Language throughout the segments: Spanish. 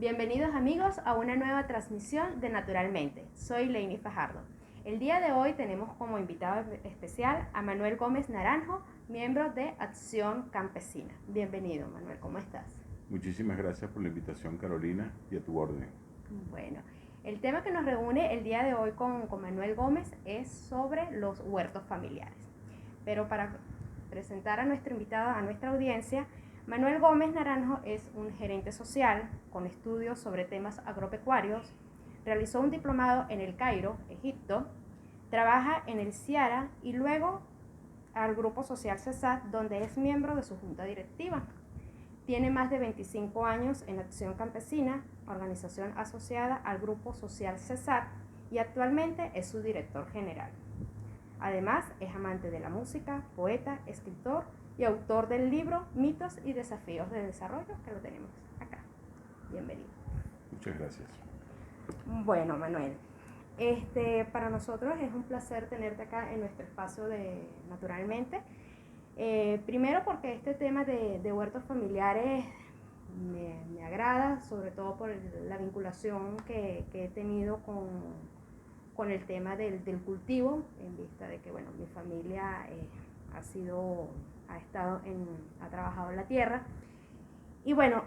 Bienvenidos amigos a una nueva transmisión de Naturalmente. Soy Leini Fajardo. El día de hoy tenemos como invitado especial a Manuel Gómez Naranjo, miembro de Acción Campesina. Bienvenido Manuel, ¿cómo estás? Muchísimas gracias por la invitación, Carolina, y a tu orden. Bueno, el tema que nos reúne el día de hoy con Manuel Gómez es sobre los huertos familiares. Pero para presentar a nuestro invitado, a nuestra audiencia, Manuel Gómez Naranjo es un gerente social con estudios sobre temas agropecuarios, realizó un diplomado en El Cairo, Egipto, trabaja en el CIARA y luego al Grupo Social CESAT, donde es miembro de su junta directiva. Tiene más de 25 años en Acción Campesina, organización asociada al Grupo Social CESAT, y actualmente es su director general. Además, es amante de la música, poeta, escritor y autor del libro Mitos y Desafíos de Desarrollo, que lo tenemos acá. Bienvenido. Muchas gracias. Bueno, Manuel, para nosotros es un placer tenerte acá en nuestro espacio de Naturalmente. Primero porque este tema de huertos familiares me agrada, sobre todo por la vinculación que he tenido con el tema del cultivo, en vista de que, bueno, mi familia ha trabajado en la tierra. Y bueno,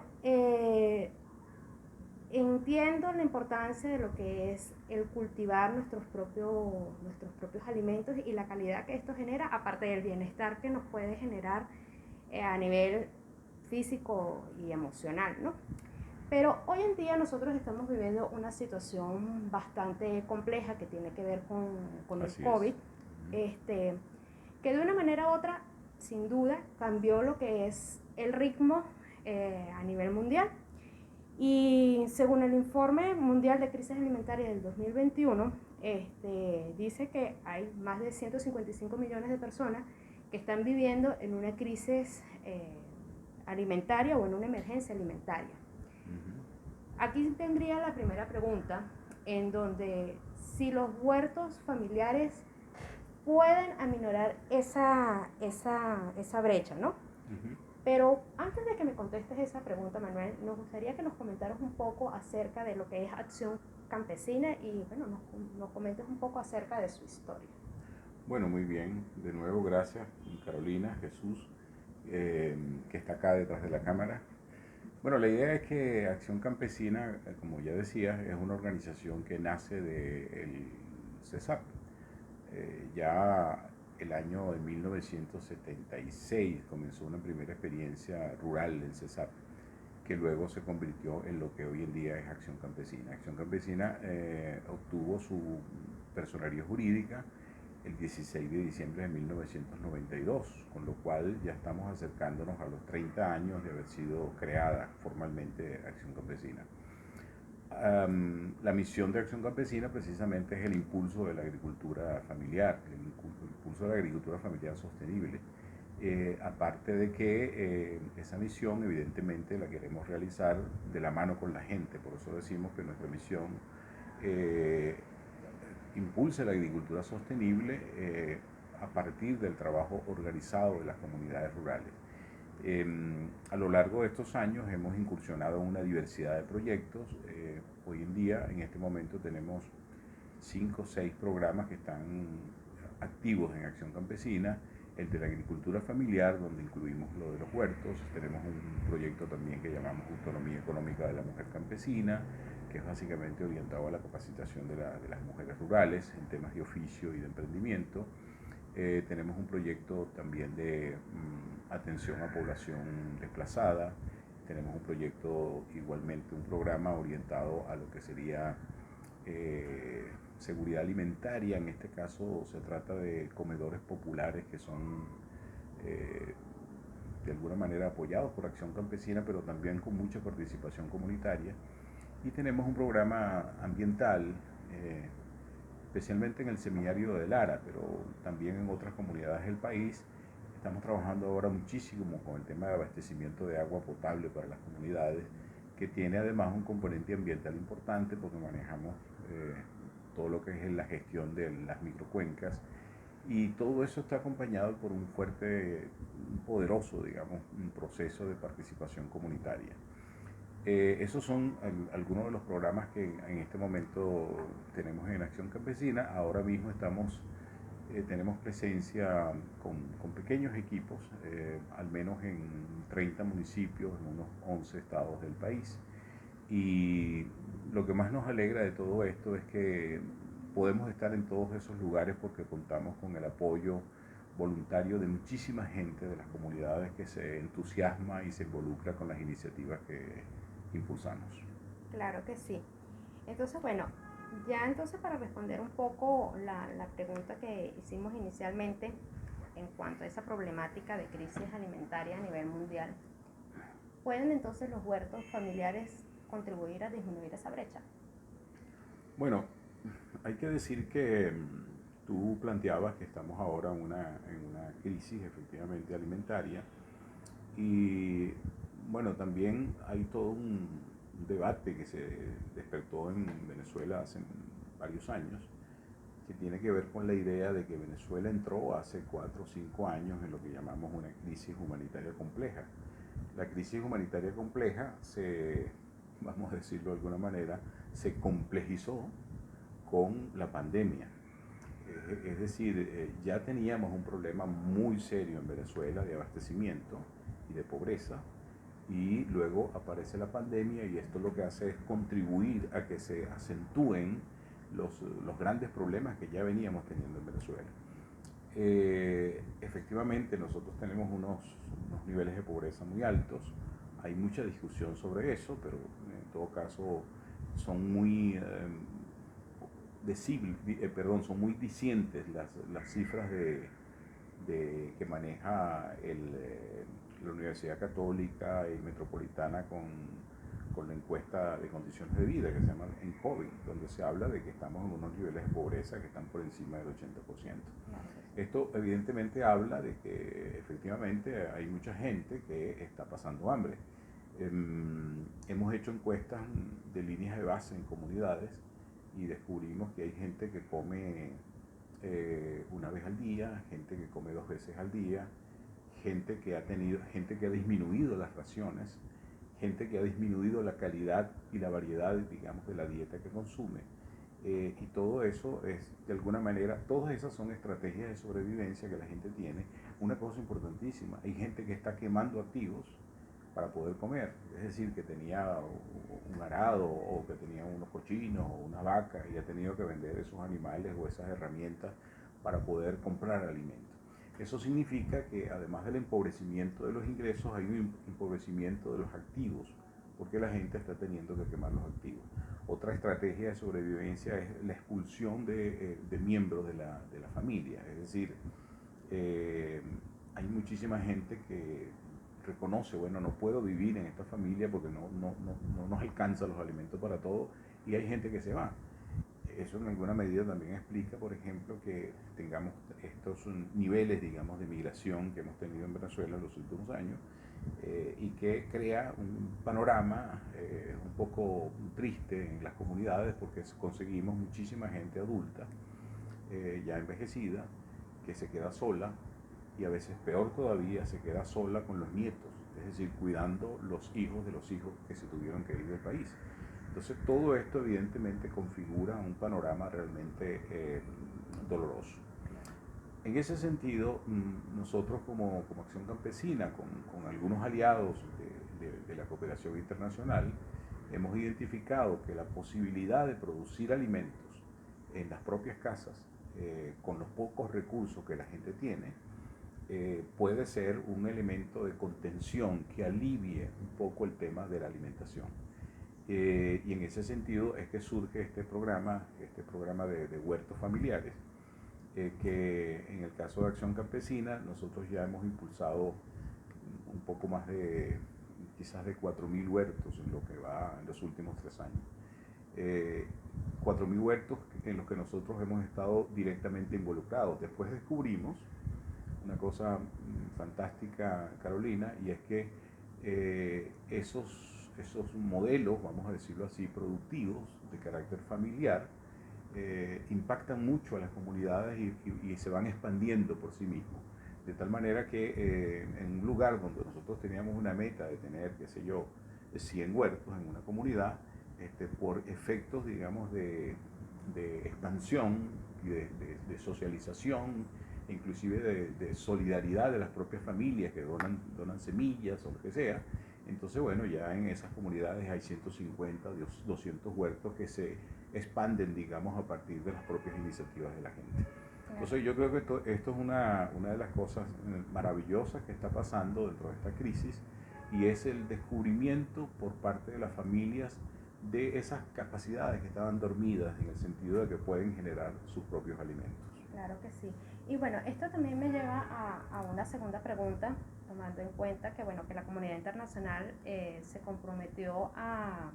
entiendo la importancia de lo que es el cultivar nuestros propios alimentos y la calidad que esto genera, aparte del bienestar que nos puede generar a nivel físico y emocional, ¿no? Pero hoy en día nosotros estamos viviendo una situación bastante compleja que tiene que ver con el Así COVID, es. que de una manera u otra, sin duda, cambió lo que es el ritmo a nivel mundial. Y según el informe mundial de crisis alimentaria del 2021, dice que hay más de 155 millones de personas que están viviendo en una crisis alimentaria o en una emergencia alimentaria. Aquí tendría la primera pregunta, en donde si los huertos familiares pueden aminorar esa brecha, ¿no? Pero antes de que me contestes esa pregunta, Manuel, nos gustaría que nos comentaras un poco acerca de lo que es Acción Campesina y, bueno, nos comentes un poco acerca de su historia. Bueno, muy bien. De nuevo, gracias, Carolina, Jesús, que está acá detrás de la cámara. Bueno, la idea es que Acción Campesina, como ya decías, es una organización que nace del CESAP. Ya el año de 1976 comenzó una primera experiencia rural del CESAP, que luego se convirtió en lo que hoy en día es Acción Campesina. Acción Campesina obtuvo su personería jurídica el 16 de diciembre de 1992, con lo cual ya estamos acercándonos a los 30 años de haber sido creada formalmente Acción Campesina. La misión de Acción Campesina precisamente es el impulso de la agricultura familiar, el impulso de la agricultura familiar sostenible. Aparte de que esa misión evidentemente la queremos realizar de la mano con la gente, por eso decimos que nuestra misión impulsa la agricultura sostenible a partir del trabajo organizado de las comunidades rurales. A lo largo de estos años hemos incursionado en una diversidad de proyectos. Hoy en día, en este momento, tenemos 5 o 6 programas que están activos en Acción Campesina. El de la agricultura familiar, donde incluimos lo de los huertos. Tenemos un proyecto también que llamamos Autonomía Económica de la Mujer Campesina, que es básicamente orientado a la capacitación de las mujeres rurales en temas de oficio y de emprendimiento. Tenemos un proyecto también de atención a población desplazada. Tenemos un proyecto, igualmente un programa orientado a lo que sería seguridad alimentaria. En este caso se trata de comedores populares que son de alguna manera apoyados por Acción Campesina, pero también con mucha participación comunitaria. Y tenemos un programa ambiental, especialmente en el seminario de Lara, pero también en otras comunidades del país. Estamos trabajando ahora muchísimo con el tema de abastecimiento de agua potable para las comunidades, que tiene además un componente ambiental importante porque manejamos todo lo que es la gestión de las microcuencas, y todo eso está acompañado por un fuerte, un poderoso, digamos, un proceso de participación comunitaria. Esos son algunos de los programas que en este momento tenemos en Acción Campesina. Ahora mismo tenemos presencia con pequeños equipos, al menos en 30 municipios, en unos 11 estados del país. Y lo que más nos alegra de todo esto es que podemos estar en todos esos lugares porque contamos con el apoyo voluntario de muchísima gente de las comunidades que se entusiasma y se involucra con las iniciativas que impulsamos. Claro que sí. Entonces, bueno, ya entonces para responder un poco la pregunta que hicimos inicialmente en cuanto a esa problemática de crisis alimentaria a nivel mundial, ¿pueden entonces los huertos familiares contribuir a disminuir esa brecha? Bueno, hay que decir que tú planteabas que estamos ahora en una crisis efectivamente alimentaria y bueno, también hay todo un debate que se despertó en Venezuela hace varios años que tiene que ver con la idea de que Venezuela entró hace 4 o 5 años en lo que llamamos una crisis humanitaria compleja. La crisis humanitaria compleja vamos a decirlo de alguna manera, se complejizó con la pandemia. Es decir, ya teníamos un problema muy serio en Venezuela de abastecimiento y de pobreza, y luego aparece la pandemia y esto lo que hace es contribuir a que se acentúen los grandes problemas que ya veníamos teniendo en Venezuela. Efectivamente, nosotros tenemos unos niveles de pobreza muy altos, hay mucha discusión sobre eso, pero en todo caso son muy son muy dicientes las cifras que maneja la Universidad Católica y Metropolitana con la encuesta de condiciones de vida que se llama ENCOVI, donde se habla de que estamos en unos niveles de pobreza que están por encima del 80%. Esto evidentemente habla de que efectivamente hay mucha gente que está pasando hambre. Hemos hecho encuestas de líneas de base en comunidades y descubrimos que hay gente que come una vez al día, gente que come 2 veces al día, gente que ha disminuido las raciones, gente que ha disminuido la calidad y la variedad, digamos, de la dieta que consume. Y todo eso es, de alguna manera, todas esas son estrategias de sobrevivencia que la gente tiene. Una cosa importantísima, hay gente que está quemando activos para poder comer, es decir, que tenía un arado o que tenía unos cochinos o una vaca y ha tenido que vender esos animales o esas herramientas para poder comprar alimentos. Eso significa que además del empobrecimiento de los ingresos hay un empobrecimiento de los activos, porque la gente está teniendo que quemar los activos. Otra estrategia de sobrevivencia es la expulsión de miembros de la familia, es decir, hay muchísima gente que reconoce, bueno, no puedo vivir en esta familia porque no nos alcanzan los alimentos para todo, y hay gente que se va. Eso en alguna medida también explica, por ejemplo, que tengamos estos niveles, digamos, de migración que hemos tenido en Venezuela en los últimos años, y que crea un panorama un poco triste en las comunidades porque conseguimos muchísima gente adulta, ya envejecida, que se queda sola, y a veces peor todavía se queda sola con los nietos, es decir, cuidando los hijos de los hijos que se tuvieron que ir del país. Entonces todo esto evidentemente configura un panorama realmente doloroso. En ese sentido, nosotros como Acción Campesina, con algunos aliados de la cooperación internacional, hemos identificado que la posibilidad de producir alimentos en las propias casas, con los pocos recursos que la gente tiene, puede ser un elemento de contención que alivie un poco el tema de la alimentación. Y en ese sentido es que surge este programa de huertos familiares, que en el caso de Acción Campesina nosotros ya hemos impulsado un poco más de quizás de 4.000 huertos en lo que va en los últimos 3 años. 4.000 huertos en los que nosotros hemos estado directamente involucrados. Después descubrimos una cosa fantástica, Carolina, y es que esos modelos, vamos a decirlo así, productivos de carácter familiar, impactan mucho a las comunidades y se van expandiendo por sí mismos. De tal manera que en un lugar donde nosotros teníamos una meta de tener, qué sé yo, 100 huertos en una comunidad por efectos, digamos, de expansión y de socialización, inclusive de solidaridad de las propias familias que donan semillas o lo que sea. Entonces, bueno, ya en esas comunidades hay 150, 200 huertos que se expanden, digamos, a partir de las propias iniciativas de la gente. Entonces yo creo que esto es una de las cosas maravillosas que está pasando dentro de esta crisis, y es el descubrimiento por parte de las familias de esas capacidades que estaban dormidas, en el sentido de que pueden generar sus propios alimentos. Claro que sí. Y bueno, esto también me lleva a una segunda pregunta, tomando en cuenta que, bueno, que la comunidad internacional se comprometió a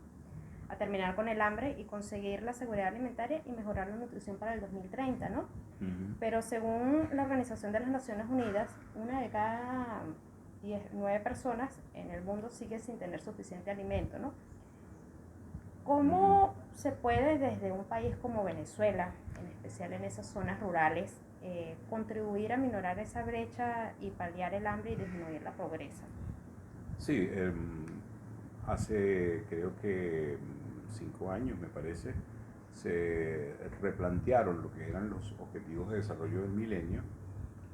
terminar con el hambre y conseguir la seguridad alimentaria y mejorar la nutrición para el 2030, ¿no? Pero según la Organización de las Naciones Unidas, una de cada 9 personas en el mundo sigue sin tener suficiente alimento, ¿no? ¿Cómo se puede desde un país como Venezuela, en especial en esas zonas rurales, contribuir a minorar esa brecha y paliar el hambre y disminuir la pobreza? Sí, hace creo que 5 años, me parece, se replantearon lo que eran los objetivos de desarrollo del milenio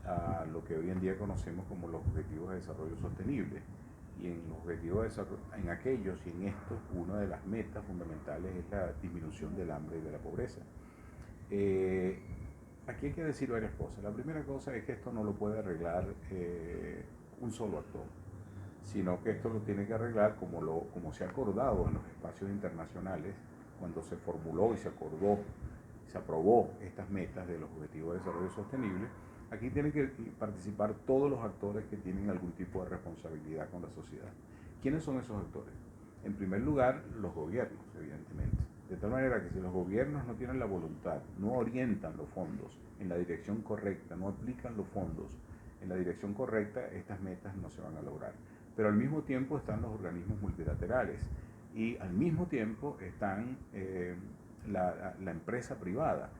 a lo que hoy en día conocemos como los objetivos de desarrollo sostenible. Y en los objetivos de desarrollo, en aquellos y en estos, una de las metas fundamentales es la disminución del hambre y de la pobreza. Aquí hay que decir varias cosas. La primera cosa es que esto no lo puede arreglar un solo actor, sino que esto lo tiene que arreglar como se ha acordado en los espacios internacionales, cuando se formuló y se acordó, se aprobó estas metas de los Objetivos de Desarrollo Sostenible. Aquí tienen que participar todos los actores que tienen algún tipo de responsabilidad con la sociedad. ¿Quiénes son esos actores? En primer lugar, los gobiernos, evidentemente. De tal manera que si los gobiernos no tienen la voluntad, no orientan los fondos en la dirección correcta, no aplican los fondos en la dirección correcta, estas metas no se van a lograr. Pero al mismo tiempo están los organismos multilaterales, y al mismo tiempo están la empresa privada.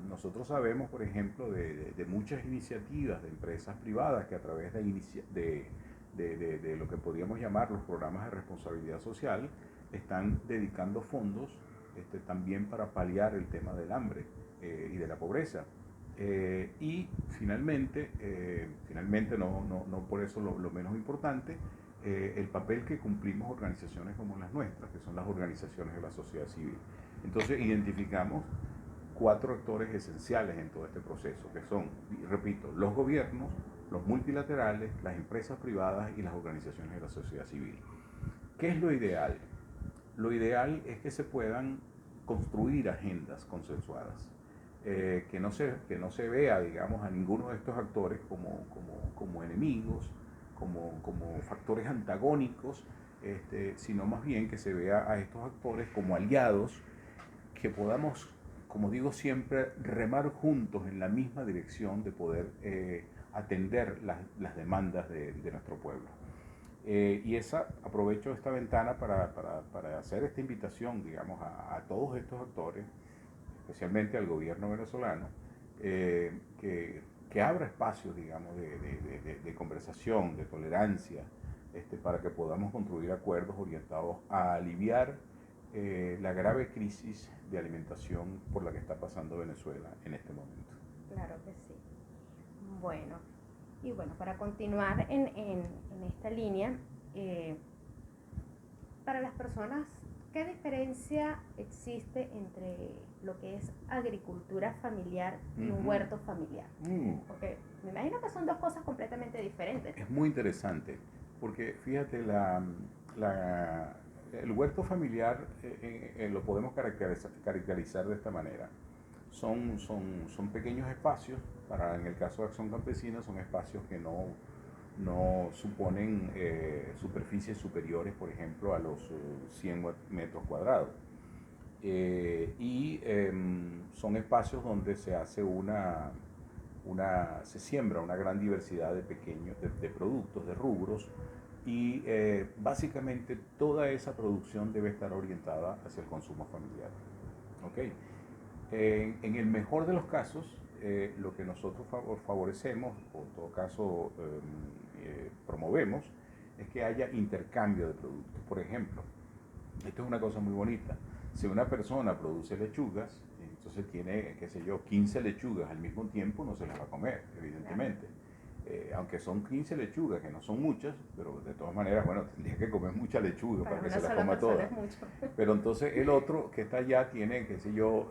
Nosotros sabemos, por ejemplo, de muchas iniciativas de empresas privadas que a través de lo que podríamos llamar los programas de responsabilidad social están dedicando fondos también para paliar el tema del hambre y de la pobreza. Y finalmente no por eso lo menos importante, el papel que cumplimos organizaciones como las nuestras, que son las organizaciones de la sociedad civil. Entonces identificamos 4 actores esenciales en todo este proceso, que son, repito, los gobiernos, los multilaterales, las empresas privadas y las organizaciones de la sociedad civil. ¿Qué es lo ideal? Lo ideal es que se puedan construir agendas consensuadas, que no se vea, digamos, a ninguno de estos actores como enemigos, como factores antagónicos, sino más bien que se vea a estos actores como aliados, que podamos, como digo siempre, remar juntos en la misma dirección de poder atender las demandas de nuestro pueblo. Y aprovecho esta ventana para hacer esta invitación, digamos, a todos estos actores, especialmente al gobierno venezolano, que abra espacios, digamos, de conversación, de tolerancia, para que podamos construir acuerdos orientados a aliviar la grave crisis de alimentación por la que está pasando Venezuela en este momento. Claro que sí. Bueno, y bueno, para continuar en esta línea, para las personas, ¿qué diferencia existe entre lo que es agricultura familiar y un huerto familiar? Porque me imagino que son dos cosas completamente diferentes. Es muy interesante, porque fíjate, el huerto familiar lo podemos caracterizar de esta manera. Son pequeños espacios, en el caso de Acción Campesina, son espacios que no suponen superficies superiores, por ejemplo, a los 100 metros cuadrados. Son espacios donde se hace se siembra una gran diversidad de productos, de rubros, y básicamente toda esa producción debe estar orientada hacia el consumo familiar. ¿Okay? En el mejor de los casos, lo que nosotros favorecemos, o en todo caso promovemos, es que haya intercambio de productos. Por ejemplo, esto es una cosa muy bonita. Si una persona produce lechugas, entonces tiene, qué sé yo, 15 lechugas al mismo tiempo, no se las va a comer, evidentemente. Aunque son 15 lechugas, que no son muchas, pero de todas maneras, bueno, tendría que comer mucha lechuga para que se las coma todas. Pero entonces el otro que está allá tiene, qué sé yo,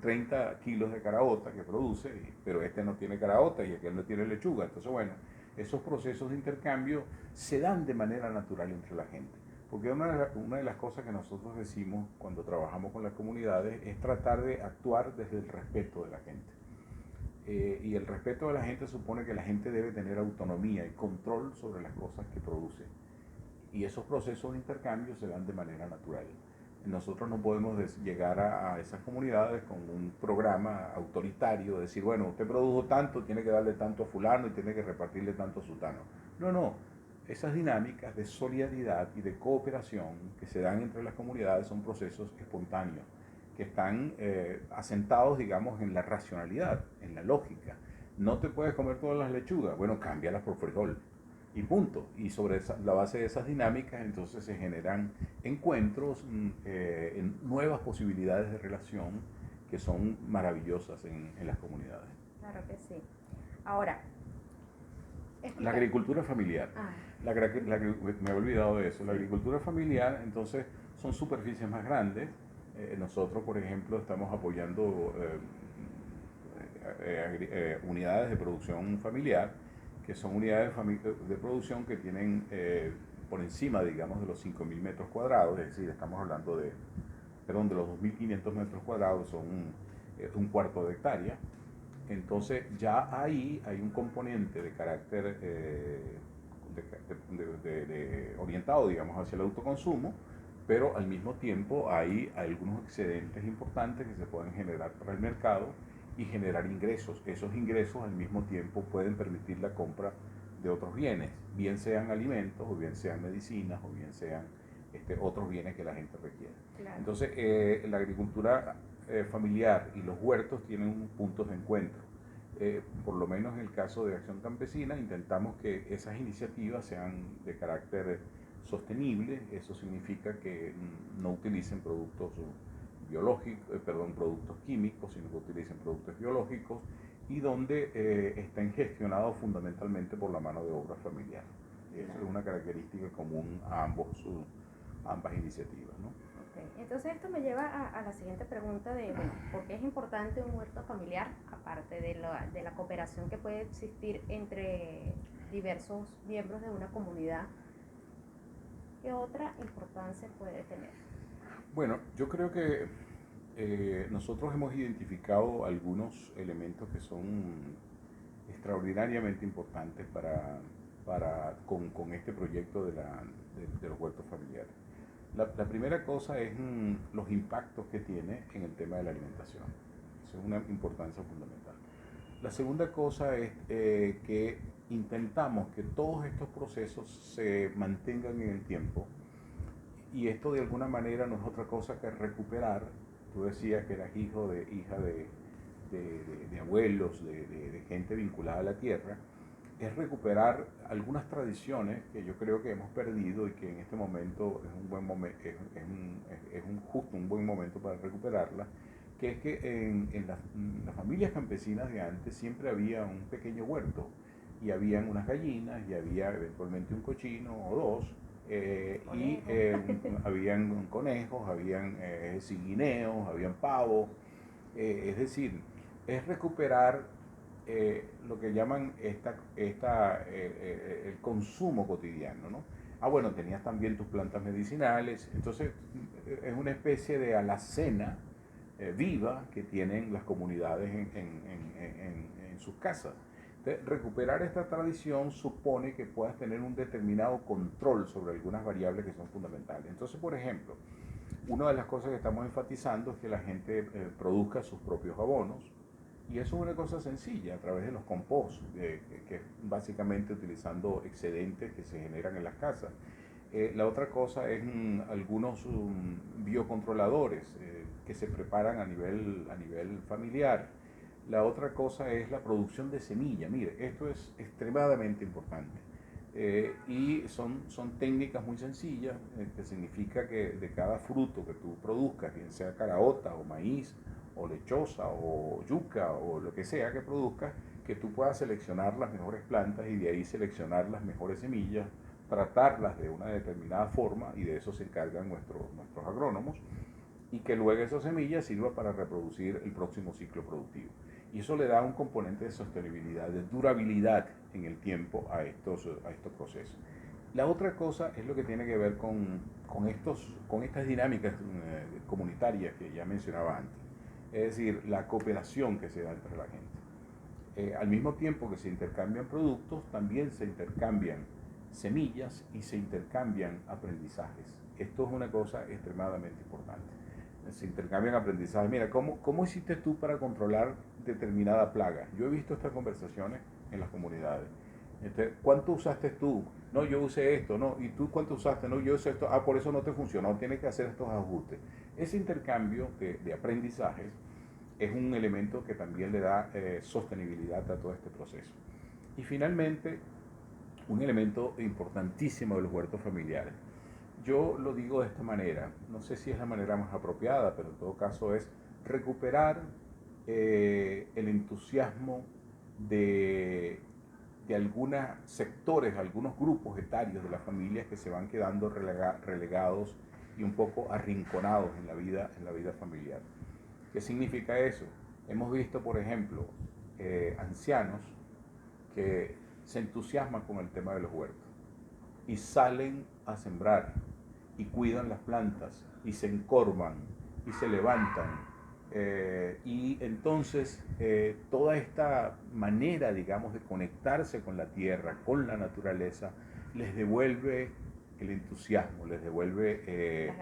30 kilos de caraota que produce, pero este no tiene caraota y aquel no tiene lechuga. Entonces, bueno, esos procesos de intercambio se dan de manera natural entre la gente. Porque una de las cosas que nosotros decimos cuando trabajamos con las comunidades es tratar de actuar desde el respeto de la gente. Y el respeto de la gente supone que la gente debe tener autonomía y control sobre las cosas que produce. Y esos procesos de intercambio se dan de manera natural. Nosotros no podemos llegar a esas comunidades con un programa autoritario, decir, bueno, usted produjo tanto, tiene que darle tanto a fulano y tiene que repartirle tanto a sutano. No, no. Esas dinámicas de solidaridad y de cooperación que se dan entre las comunidades son procesos espontáneos que están asentados, digamos, en la racionalidad, en la lógica. No te puedes comer todas las lechugas, bueno, cámbialas por frijol y punto. Y sobre la base de esas dinámicas entonces se generan encuentros, nuevas posibilidades de relación que son maravillosas en las comunidades. Claro que sí. Ahora, la agricultura familiar. Me he olvidado de eso. Sí. La agricultura familiar, entonces, son superficies más grandes. Nosotros, por ejemplo, estamos apoyando unidades de producción familiar, que son unidades de producción que tienen por encima, digamos, de los 5.000 metros cuadrados, es decir, estamos hablando de los 2.500 metros cuadrados, son un cuarto de hectárea. Entonces ya ahí hay un componente de carácter orientado, digamos, hacia el autoconsumo, pero al mismo tiempo hay algunos excedentes importantes que se pueden generar para el mercado y generar ingresos. Esos ingresos al mismo tiempo pueden permitir la compra de otros bienes, bien sean alimentos, o bien sean medicinas, o bien sean otros bienes que la gente requiere. Claro. Entonces, la agricultura familiar y los huertos tienen puntos de encuentro. Por lo menos en el caso de Acción Campesina, intentamos que esas iniciativas sean de carácter sostenible. Eso significa que no utilicen productos productos químicos, sino que utilicen productos biológicos y donde estén gestionados fundamentalmente por la mano de obra familiar. Eso es una característica común a ambas iniciativas, ¿no? Okay. Entonces esto me lleva a la siguiente pregunta de, bueno, ¿por qué es importante un huerto familiar? Aparte de la cooperación que puede existir entre diversos miembros de una comunidad, ¿qué otra importancia puede tener? Bueno, yo creo que nosotros hemos identificado algunos elementos que son extraordinariamente importantes con este proyecto de los huertos familiares. La primera cosa es los impactos que tiene en el tema de la alimentación. Eso es una importancia fundamental. La segunda cosa es que intentamos que todos estos procesos se mantengan en el tiempo, y esto de alguna manera no es otra cosa que recuperar. Tú decías que eras hija de abuelos, de gente vinculada a la tierra. Es recuperar algunas tradiciones que yo creo que hemos perdido y que en este momento es un buen momento, justo un buen momento para recuperarlas, que es que en las familias campesinas de antes siempre había un pequeño huerto y habían unas gallinas y había eventualmente un cochino o dos, y habían conejos, habían ciguineos, habían pavos, es decir, es recuperar lo que llaman el consumo cotidiano, ¿no? Ah, bueno, tenías también tus plantas medicinales, entonces es una especie de alacena viva que tienen las comunidades en sus casas. Entonces, recuperar esta tradición supone que puedas tener un determinado control sobre algunas variables que son fundamentales. Entonces, por ejemplo, una de las cosas que estamos enfatizando es que la gente produzca sus propios abonos. Y eso es una cosa sencilla, a través de los compost, que básicamente utilizando excedentes que se generan en las casas. La otra cosa es algunos biocontroladores que se preparan a nivel familiar. La otra cosa es la producción de semilla. Mire, esto es extremadamente importante. Y son técnicas muy sencillas, que significa que de cada fruto que tú produzcas, bien sea caraota o maíz o lechosa o yuca o lo que sea que produzcas, que tú puedas seleccionar las mejores plantas y de ahí seleccionar las mejores semillas, tratarlas de una determinada forma, y de eso se encargan nuestros agrónomos, y que luego esa semilla sirva para reproducir el próximo ciclo productivo. Y eso le da un componente de sostenibilidad, de durabilidad en el tiempo a estos procesos. La otra cosa es lo que tiene que ver con estas dinámicas comunitarias que ya mencionaba antes. Es decir, la cooperación que se da entre la gente. Al mismo tiempo que se intercambian productos, también se intercambian semillas y se intercambian aprendizajes. Esto es una cosa extremadamente importante. Se intercambian aprendizajes. Mira, ¿cómo hiciste tú para controlar determinada plaga? Yo he visto estas conversaciones en las comunidades. ¿Cuánto usaste tú? No, yo usé esto, no. ¿Y tú cuánto usaste? No, yo usé esto. Ah, por eso no te funcionó, tienes que hacer estos ajustes. Ese intercambio de aprendizajes es un elemento que también le da sostenibilidad a todo este proceso. Y finalmente, un elemento importantísimo de los huertos familiares. Yo lo digo de esta manera, no sé si es la manera más apropiada, pero en todo caso es recuperar el entusiasmo de algunos sectores, algunos grupos etarios de las familias que se van quedando relegados y un poco arrinconados en la vida familiar. ¿Qué significa eso? Hemos visto, por ejemplo, ancianos que se entusiasman con el tema de los huertos y salen a sembrar y cuidan las plantas y se encorvan y se levantan. Y entonces toda esta manera, digamos, de conectarse con la tierra, con la naturaleza, les devuelve el entusiasmo, les devuelve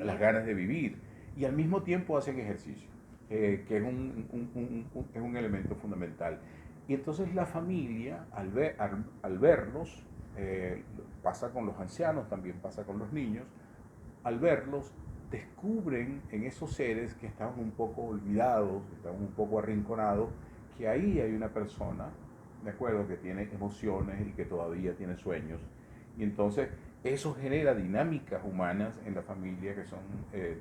las ganas de vivir, y al mismo tiempo hacen ejercicio, que es un elemento fundamental. Y entonces la familia, al verlos, pasa con los ancianos, también pasa con los niños, al verlos descubren en esos seres que estaban un poco olvidados, que estaban un poco arrinconados, que ahí hay una persona, de acuerdo, que tiene emociones y que todavía tiene sueños. Y entonces eso genera dinámicas humanas en la familia que son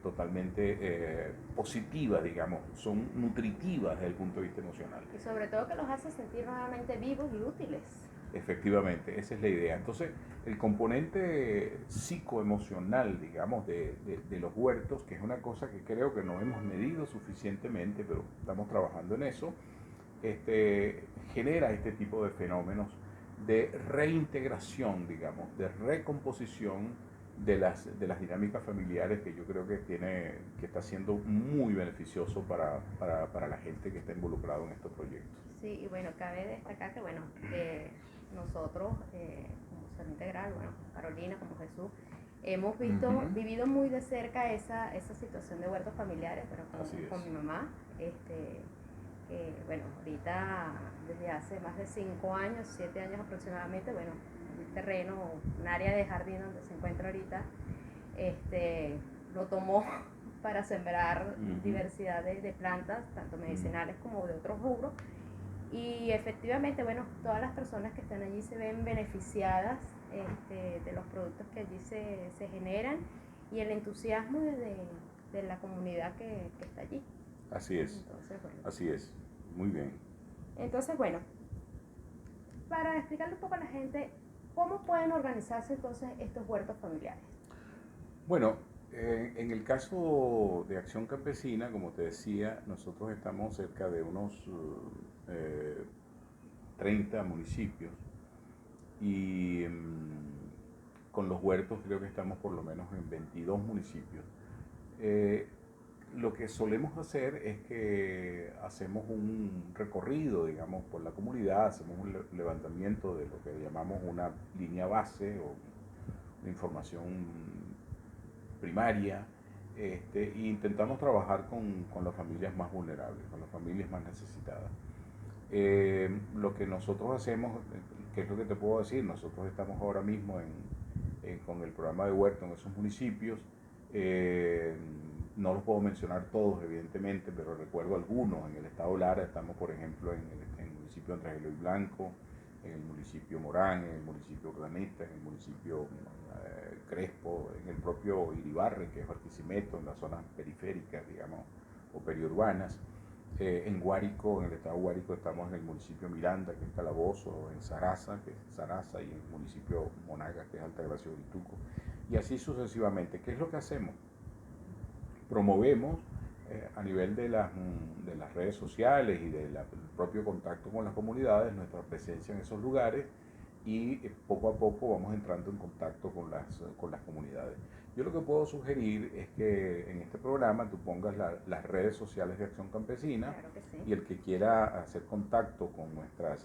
totalmente positivas, digamos, son nutritivas desde el punto de vista emocional. Y sobre todo que los hace sentir nuevamente vivos y útiles. Efectivamente, esa es la idea. Entonces, el componente psicoemocional, digamos, de los huertos, que es una cosa que creo que no hemos medido suficientemente, pero estamos trabajando en eso, genera este tipo de fenómenos de reintegración, digamos, de recomposición de las dinámicas familiares, que yo creo que está siendo muy beneficioso para la gente que está involucrada en estos proyectos. Sí, y bueno, cabe destacar que, bueno, nosotros, como Salud Integral, bueno, como Carolina, como Jesús, hemos vivido muy de cerca esa situación de huertos familiares, pero con mi mamá, bueno, ahorita desde hace más de 5 años, 7 años aproximadamente, bueno, un terreno, un área de jardín donde se encuentra ahorita, lo tomó para sembrar diversidad de plantas, tanto medicinales como de otros rubros. Y efectivamente, bueno, todas las personas que están allí se ven beneficiadas de los productos que allí se generan, y el entusiasmo de la comunidad que está allí. Así es. Entonces, bueno. Así es. Muy bien. Entonces, bueno, para explicarle un poco a la gente, ¿cómo pueden organizarse entonces estos huertos familiares? Bueno, en el caso de Acción Campesina, como te decía, nosotros estamos cerca de unos 30 municipios, y con los huertos creo que estamos por lo menos en 22 municipios. Lo que solemos hacer es que hacemos un recorrido, digamos, por la comunidad, hacemos un levantamiento de lo que llamamos una línea base o una información primaria, e intentamos trabajar con las familias más vulnerables, con las familias más necesitadas. Lo que nosotros hacemos, ¿qué es lo que te puedo decir? Nosotros estamos ahora mismo con el programa de huerto en esos municipios. No los puedo mencionar todos, evidentemente, pero recuerdo algunos. En el estado Lara estamos, por ejemplo, en el municipio de Andrés Eloy Blanco, en el municipio Morán, en el municipio Urdaneta, en el municipio Crespo, en el propio Iribarren, que es Barquisimeto, en las zonas periféricas, digamos, o periurbanas. En Guárico, en el estado de Guárico, estamos en el municipio Miranda, que es Calabozo, en Sarasa, que es Sarasa, y en el municipio Monagas, que es Altagracia Orituco, y así sucesivamente. ¿Qué es lo que hacemos? Promovemos a nivel de las redes sociales y del propio contacto con las comunidades, nuestra presencia en esos lugares, y poco a poco vamos entrando en contacto con las comunidades. Yo lo que puedo sugerir es que en este programa tú pongas las redes sociales de Acción Campesina. Claro que sí. Y el que quiera hacer contacto con nuestra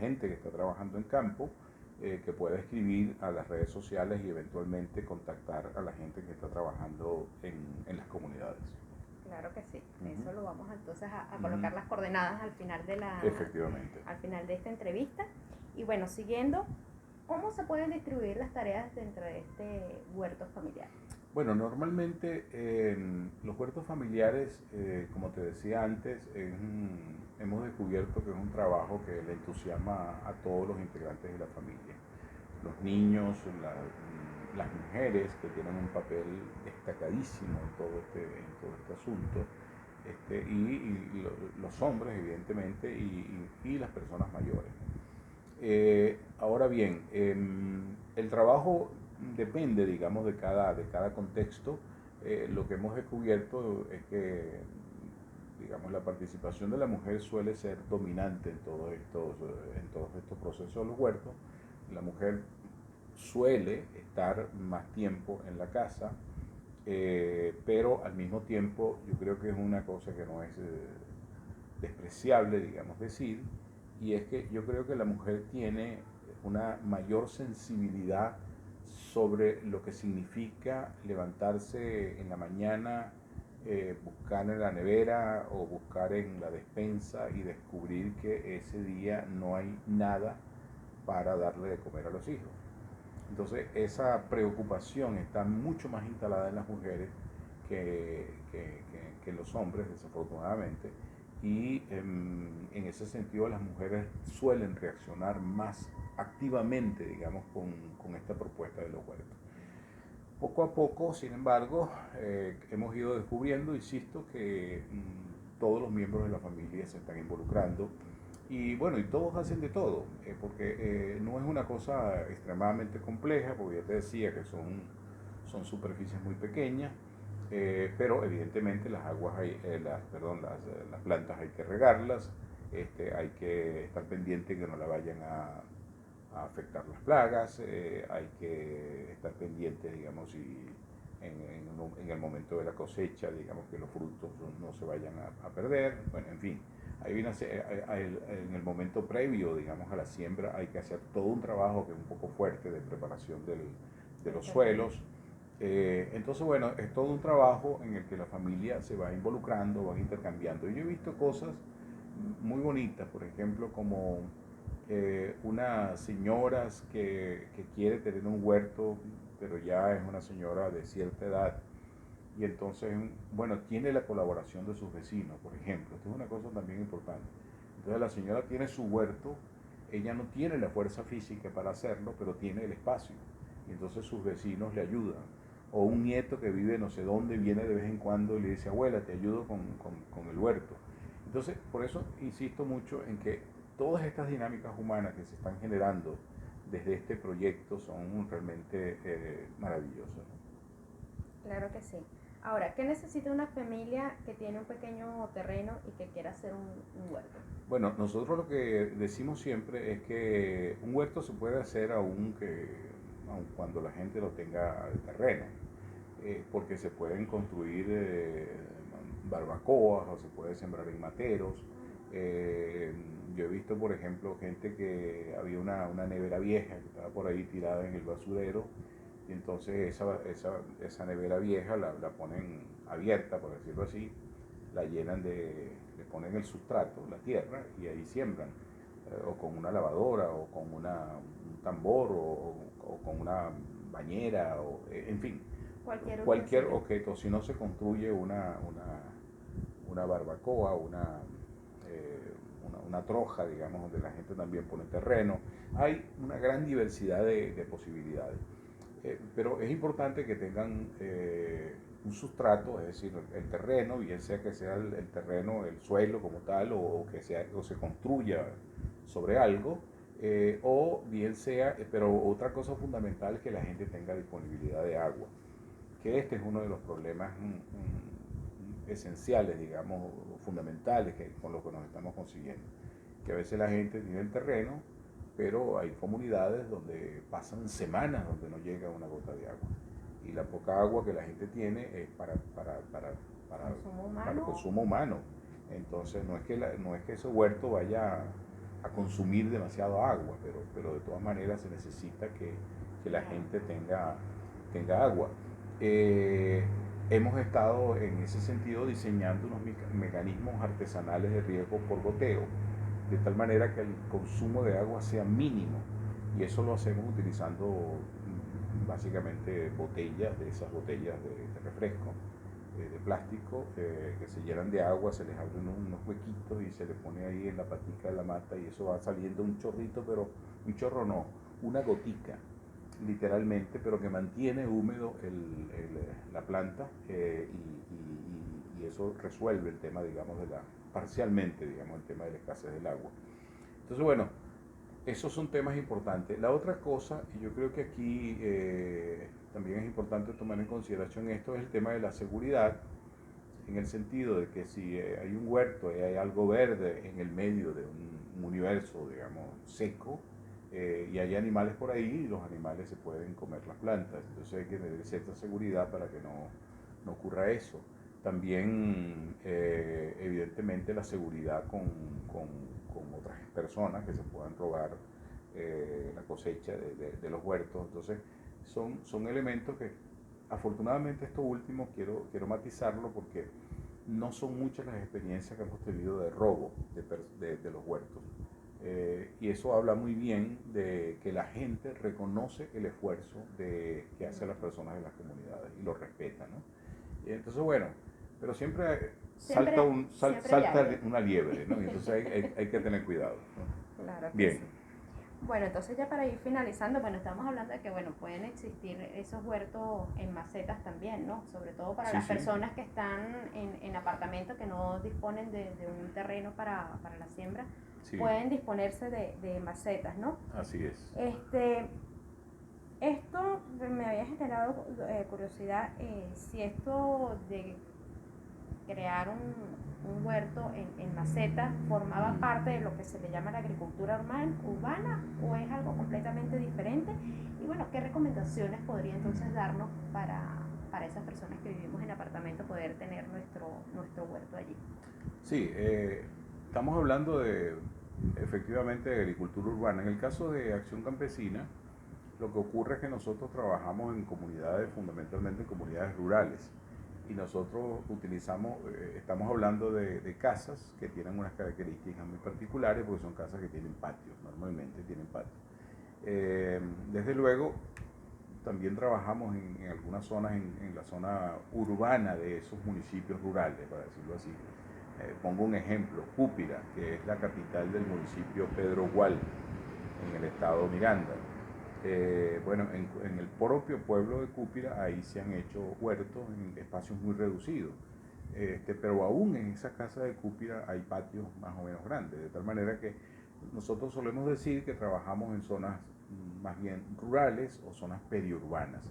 gente que está trabajando en campo, que pueda escribir a las redes sociales y eventualmente contactar a la gente que está trabajando en las comunidades. Claro que sí, eso Ujú. lo vamos entonces a colocar las coordenadas al final Efectivamente. al final de esta entrevista. Y bueno, siguiendo, ¿cómo se pueden distribuir las tareas dentro de este huerto familiar? Bueno, normalmente los huertos familiares, como te decía antes, hemos descubierto que es un trabajo que le entusiasma a todos los integrantes de la familia. Los niños, las mujeres que tienen un papel destacadísimo en todo este asunto, los hombres, evidentemente, y las personas mayores. Ahora bien, el trabajo depende, digamos, de cada contexto. Lo que hemos descubierto es que, digamos, la participación de la mujer suele ser dominante en todos estos procesos de los huertos. La mujer suele estar más tiempo en la casa, pero al mismo tiempo yo creo que es una cosa que no es despreciable, digamos, decir, y es que yo creo que la mujer tiene una mayor sensibilidad sobre lo que significa levantarse en la mañana, buscar en la nevera o buscar en la despensa y descubrir que ese día no hay nada para darle de comer a los hijos. Entonces esa preocupación está mucho más instalada en las mujeres que en los hombres, desafortunadamente, y en ese sentido las mujeres suelen reaccionar más activamente, digamos, con esta propuesta de los huertos. Poco a poco, sin embargo, hemos ido descubriendo, insisto, que todos los miembros de la familia se están involucrando y bueno, y todos hacen de todo, porque no es una cosa extremadamente compleja, porque ya te decía que son superficies muy pequeñas, pero evidentemente las aguas las plantas hay que regarlas, hay que estar pendiente que no la vayan a afectar las plagas, hay que estar pendiente, digamos, si en el momento de la cosecha, digamos, que los frutos no se vayan a perder, bueno, en fin. En el momento previo, digamos, a la siembra hay que hacer todo un trabajo que es un poco fuerte de preparación de los suelos. Entonces, bueno, es todo un trabajo en el que la familia se va involucrando, va intercambiando. Y yo he visto cosas muy bonitas, por ejemplo, como unas señoras que quiere tener un huerto, pero ya es una señora de cierta edad, y entonces, bueno, tiene la colaboración de sus vecinos, por ejemplo. Esto es una cosa también importante. Entonces la señora tiene su huerto, ella no tiene la fuerza física para hacerlo, pero tiene el espacio. Y entonces sus vecinos le ayudan. O un nieto que vive no sé dónde, viene de vez en cuando y le dice, abuela, te ayudo con el huerto. Entonces, por eso insisto mucho en que todas estas dinámicas humanas que se están generando desde este proyecto son realmente maravillosas. Claro que sí. Ahora, ¿qué necesita una familia que tiene un pequeño terreno y que quiera hacer un huerto? Bueno, nosotros lo que decimos siempre es que un huerto se puede hacer aun cuando la gente lo tenga el terreno, porque se pueden construir barbacoas o se puede sembrar en materos. Eh, yo he visto, por ejemplo, gente que había una nevera vieja que estaba por ahí tirada en el basurero, y entonces esa nevera vieja la ponen abierta, por decirlo así, le ponen el sustrato, la tierra, y ahí siembran, o con una lavadora, o con un tambor, o con una bañera, en fin, cualquier Utensilio. objeto. Si no se construye una barbacoa, una troja, digamos, donde la gente también pone terreno. Hay una gran diversidad de posibilidades. Pero es importante que tengan un sustrato, es decir, el terreno, bien sea que sea el terreno, el suelo como tal, o que o se construya sobre algo, o bien sea, pero otra cosa fundamental es que la gente tenga disponibilidad de agua, que este es uno de los problemas esenciales, digamos, fundamentales con los que nos estamos consiguiendo, que a veces la gente tiene el terreno, pero hay comunidades donde pasan semanas donde no llega una gota de agua. Y la poca agua que la gente tiene es para el consumo humano. Entonces no es que ese huerto vaya a consumir demasiado agua, pero de todas maneras se necesita que la gente tenga agua. Hemos estado en ese sentido diseñando unos mecanismos artesanales de riego por goteo, de tal manera que el consumo de agua sea mínimo, y eso lo hacemos utilizando básicamente botellas, de esas botellas de refresco, de plástico, que se llenan de agua, se les abren unos huequitos y se le pone ahí en la patica de la mata y eso va saliendo un chorrito, pero un chorro no, una gotica, literalmente, pero que mantiene húmedo la planta, y eso resuelve el tema, digamos, parcialmente, digamos, el tema de la escasez del agua. Entonces, bueno, esos son temas importantes. La otra cosa, y yo creo que aquí también es importante tomar en consideración esto, es el tema de la seguridad, en el sentido de que si hay un huerto y hay algo verde en el medio de un universo, digamos, seco, y hay animales por ahí, los animales se pueden comer las plantas. Entonces hay que tener cierta seguridad para que no ocurra eso. También, evidentemente, la seguridad con otras personas que se puedan robar la cosecha de los huertos. Entonces, son elementos que, afortunadamente, esto último quiero matizarlo porque no son muchas las experiencias que hemos tenido de robo de los huertos. Y eso habla muy bien de que la gente reconoce el esfuerzo que hacen las personas de las comunidades y lo respeta, ¿no? Y entonces, bueno, pero siempre salta una liebre, ¿no? Y entonces hay que tener cuidado, ¿no? Claro que Bien. sí. Bueno, entonces ya para ir finalizando, bueno, estamos hablando de que, bueno, pueden existir esos huertos en macetas también, ¿no? Sobre todo para las personas que están en apartamentos que no disponen de un terreno para la siembra, pueden disponerse de macetas, ¿no? Así es. Esto me había generado curiosidad, si esto de crear un huerto en maceta formaba parte de lo que se le llama la agricultura urbana o es algo completamente diferente, y bueno, ¿qué recomendaciones podría entonces darnos para esas personas que vivimos en apartamento poder tener nuestro huerto allí? Sí, estamos hablando efectivamente de agricultura urbana. En el caso de Acción Campesina, lo que ocurre es que nosotros trabajamos en comunidades, fundamentalmente en comunidades rurales, y nosotros estamos hablando de casas que tienen unas características muy particulares, porque son casas que tienen patios, normalmente tienen patios. Desde luego, también trabajamos en algunas zonas, en la zona urbana de esos municipios rurales, para decirlo así. Pongo un ejemplo, Cúpira, que es la capital del municipio Pedro Gual, en el estado Miranda. Bueno, en el propio pueblo de Cúpira, ahí se han hecho huertos en espacios muy reducidos. Pero aún en esa casa de Cúpira hay patios más o menos grandes, de tal manera que nosotros solemos decir que trabajamos en zonas más bien rurales o zonas periurbanas.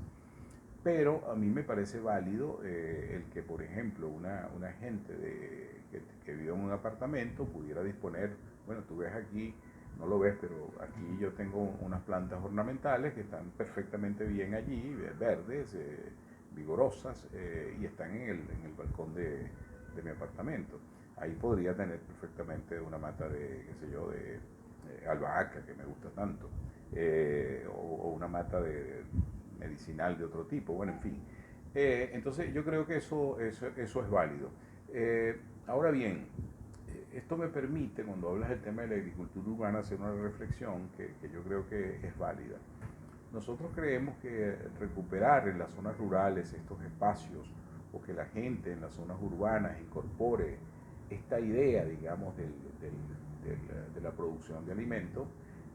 Pero a mí me parece válido el que, por ejemplo, una gente que vive en un apartamento pudiera disponer, bueno, tú ves aquí, no lo ves, pero aquí yo tengo unas plantas ornamentales que están perfectamente bien allí, verdes, vigorosas, y están en el balcón de mi apartamento. Ahí podría tener perfectamente una mata de, qué sé yo, de albahaca, que me gusta tanto, o una mata de medicinal de otro tipo, bueno, en fin. Entonces yo creo que eso es válido. Ahora bien, esto me permite, cuando hablas del tema de la agricultura urbana, hacer una reflexión que yo creo que es válida. Nosotros creemos que recuperar en las zonas rurales estos espacios, o que la gente en las zonas urbanas incorpore esta idea, digamos, de la producción de alimentos,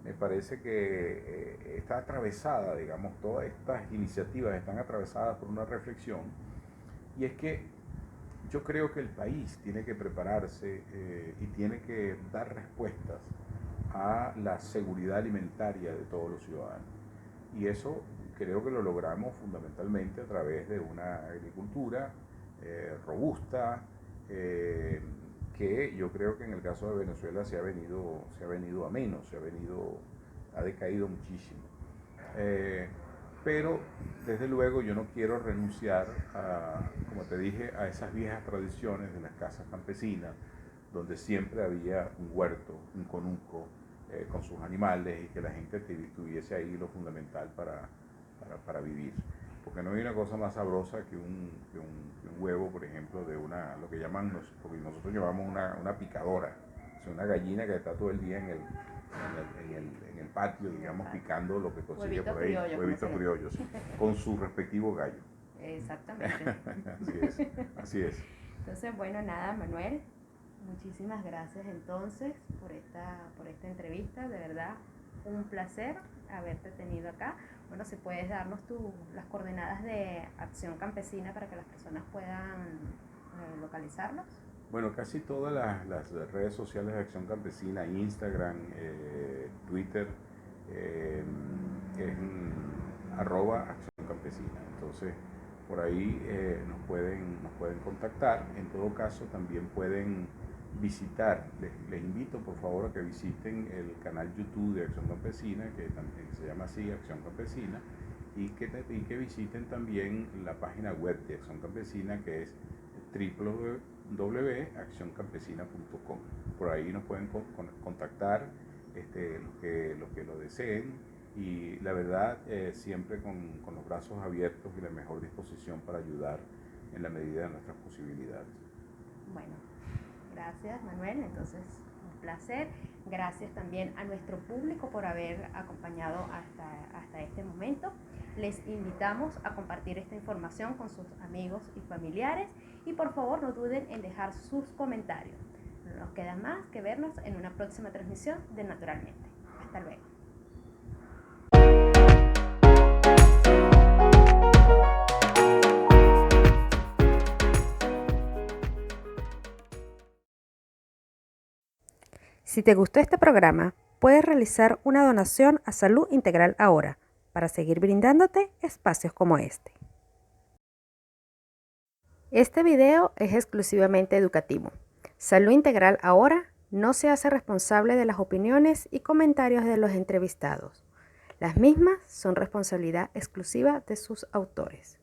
me parece que está atravesada, digamos, todas estas iniciativas están atravesadas por una reflexión, y es que yo creo que el país tiene que prepararse y tiene que dar respuestas a la seguridad alimentaria de todos los ciudadanos. Y eso creo que lo logramos fundamentalmente a través de una agricultura robusta, que yo creo que en el caso de Venezuela se ha venido a menos, ha decaído muchísimo. Pero desde luego yo no quiero renunciar como te dije, a esas viejas tradiciones de las casas campesinas, donde siempre había un huerto, un conuco, con sus animales, y que la gente tuviese ahí lo fundamental para vivir. Porque no hay una cosa más sabrosa que un huevo, por ejemplo, de lo que llaman, porque nosotros llamamos una picadora, o sea, una gallina que está todo el día en el patio, digamos, picando lo que consigue por ahí, huevitos criollos, con su respectivo gallo. Exactamente. Así es. Entonces, bueno, nada, Manuel, muchísimas gracias entonces por esta entrevista, de verdad, un placer haberte tenido acá. Bueno, si puedes darnos las coordenadas de Acción Campesina para que las personas puedan localizarlos. Bueno, casi todas las redes sociales de Acción Campesina, Instagram, Twitter, es @Acción Campesina. Entonces, por ahí nos pueden contactar. En todo caso, también pueden visitar, les invito por favor a que visiten el canal YouTube de Acción Campesina, que también se llama así, Acción Campesina, y que visiten también la página web de Acción Campesina, que es www.accioncampesina.com. Por ahí nos pueden contactar los que lo deseen, y la verdad siempre con los brazos abiertos y la mejor disposición para ayudar en la medida de nuestras posibilidades. Bueno, gracias Manuel, entonces un placer. Gracias también a nuestro público por haber acompañado hasta este momento. Les invitamos a compartir esta información con sus amigos y familiares, y por favor no duden en dejar sus comentarios. No nos queda más que vernos en una próxima transmisión de Naturalmente. Hasta luego. Si te gustó este programa, puedes realizar una donación a Salud Integral Ahora para seguir brindándote espacios como este. Este video es exclusivamente educativo. Salud Integral Ahora no se hace responsable de las opiniones y comentarios de los entrevistados. Las mismas son responsabilidad exclusiva de sus autores.